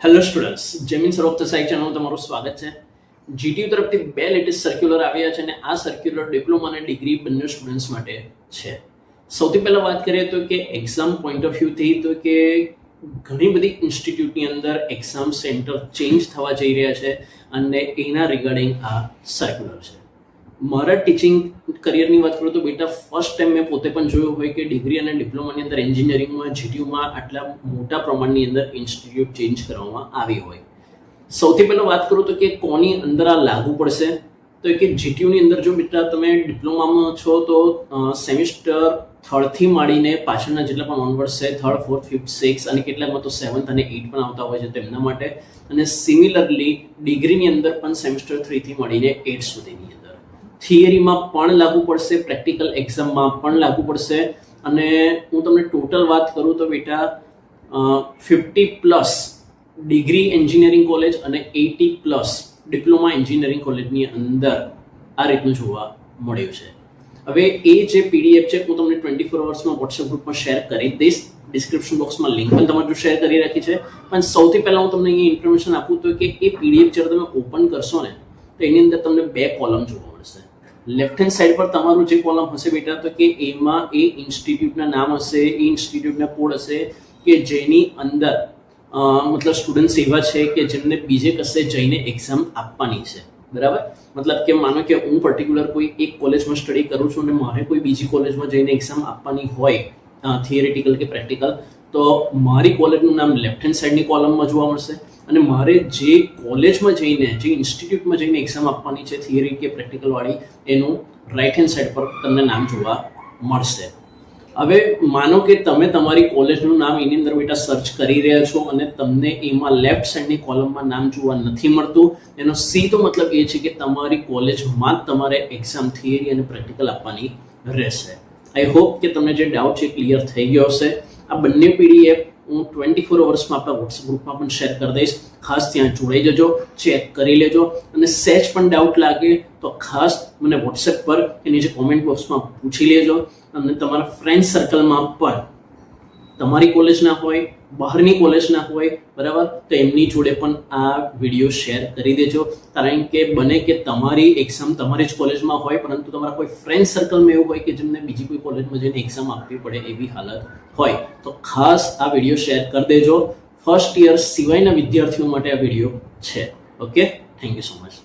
Hello students, જમીન સરોપ તસાઈ ચેનલમાં તમારું સ્વાગત છે. જીટીયુ તરફથી બે લેટેસ્ટ સર્ક્યુલર આવ્યા છે અને આ સર્ક્યુલર ડિપ્લોમા અને ડિગ્રી બંને સ્ટુડન્ટ્સ માટે છે. સૌથી પહેલા વાત કરીએ તો કે એક્ઝામ પોઈન્ટ ઓફ વ્યૂથી તો કે ઘણી બધી ઇન્સ્ટિટ્યૂટની અંદર એક્ઝામ સેન્ટર ચેન્જ થવા જઈ રહ્યા છે અને એના રિગાર્ડિંગ આ સર્ક્યુલર છે. મારા ટીચિંગ કરિયરની વાત કરું તો બેટા ફર્સ્ટ ટાઈમ મેં પોતે પણ જોયું હોય કે ડિગ્રી અને ડિપ્લોમાની અંદર એન્જિનિયરિંગમાં જીટીયુમાં આટલા મોટા પ્રમાણની અંદર ઇન્સ્ટિટ્યૂટ ચેન્જ કરવામાં આવી હોય. સૌથી પહેલાં વાત કરું તો કે કોની અંદર આ લાગુ પડશે તો કે જીટીયુની અંદર જો બેટા તમે ડિપ્લોમામાં છો તો સેમિસ્ટર થર્ડથી માંડીને પાછળના જેટલા પણ ઓનવર્ડ્સ છે, થર્ડ, ફોર્થ, ફિફ્થ, સિક્સ અને કેટલાકમાં તો સેવન્થ અને એઇટ પણ આવતા હોય છે તેમના માટે. અને સિમિલરલી ડિગ્રીની અંદર પણ સેમિસ્ટર 3થી માંડીને 8 સુધીની અંદર થિયરીમાં પણ લાગુ પડશે, પ્રેક્ટિકલ એક્ઝામમાં પણ લાગુ પડશે. અને હું તમને ટોટલ વાત કરું તો બેટા 50+ ડિગ્રી એન્જિનિયરિંગ કોલેજ અને 80+ ડિપ્લોમા એન્જિનિયરિંગ કોલેજની અંદર આ રીતનું જોવા મળ્યું છે. હવે એ જે પીડીએફ છે હું તમને 24 અવર્સમાં વોટ્સએપ ગ્રુપમાં શેર કરી દઈશ. ડિસ્ક્રિપ્શન બોક્સમાં લિંક પણ તમારું શેર કરી રાખી છે. પણ સૌથી પહેલાં હું તમને અહીંયા ઇન્ફોર્મેશન આપું તો કે એ પીડીએફ જ્યારે તમે ઓપન કરશો ને તો એની અંદર તમને બે કોલમ જોવા મળશે. લેફ્ટ હેન્ડ સાઈડ પર તમારું જે કોલમ હશે બેટા તો કે એમાં એ ઇન્સ્ટિટ્યૂટના નામ હશે, એ ઇન્સ્ટિટ્યૂટના કોડ હશે કે જેની અંદર મતલબ સ્ટુડન્ટ્સ એવા છે કે જેમને બીજે કશે જઈને એક્ઝામ આપવાની છે. બરાબર, મતલબ કે માનો કે હું પર્ટિક્યુલર કોઈ એક કોલેજમાં સ્ટડી કરું છું અને મારે કોઈ બીજી કોલેજમાં જઈને એક્ઝામ આપવાની હોય થિયરેટિકલ કે પ્રેક્ટિકલ, તો મારી કોલેજનું નામ લેફ્ટ હેન્ડ સાઈડની કોલમમાં જોવા મળશે અને મારે જે કોલેજમાં જઈને, જે ઇન્સ્ટિટ્યૂટમાં જઈને એક્ઝામ આપવાની છે થિયરી કે પ્રેક્ટિકલ વાળી, એનું રાઈટ હેન્ડ સાઈડ પર તમને નામ જોવા મળશે. હવે માનો કે તમે તમારી કોલેજનું નામ એની અંદર બેટા સર્ચ કરી રહ્યા છો અને તમને એમાં લેફ્ટ સાઈડની કોલમમાં નામ જોવા નથી મળતું, એનો સીધો મતલબ એ છે કે તમારી કોલેજમાં જ તમારે એક્ઝામ થિયરી અને પ્રેક્ટિકલ આપવાની રહેશે. આઈ હોપ કે તમને જે ડાઉટ છે ક્લિયર થઈ ગયો હશે. આ બંને પીડીએફ હું 24 અવર્સમાં આપણા વોટ્સએપ ગ્રુપમાં પણ શેર કરી દઈશ. ખાસ ત્યાં જોડાઈ જજો, ચેક કરી લેજો અને સહેજ પણ ડાઉટ લાગે તો ખાસ મને વોટ્સએપ પર કે નીચે કોમેન્ટ બોક્સમાં પૂછી લેજો. અને તમારા ફ્રેન્ડ સર્કલમાં પણ તમારી કોલેજના હોય, બહારની કોલેજના હોય, બરાબર, તો એમની જોડે પણ આ વિડીયો શેર કરી દેજો. કારણ કે બને કે તમારી એક્ઝામ તમારી જ કોલેજમાં હોય પરંતુ તમારા કોઈ ફ્રેન્ડ સર્કલમાં એવું હોય કે જેમને બીજી કોઈ કોલેજમાં જઈને એક્ઝામ આપવી પડે એવી હાલત હોય તો ખાસ આ વિડીયો શેર કરી દેજો. ફર્સ્ટ યર સિવાયના વિદ્યાર્થીઓ માટે આ વિડીયો છે. Okay, thank you so much.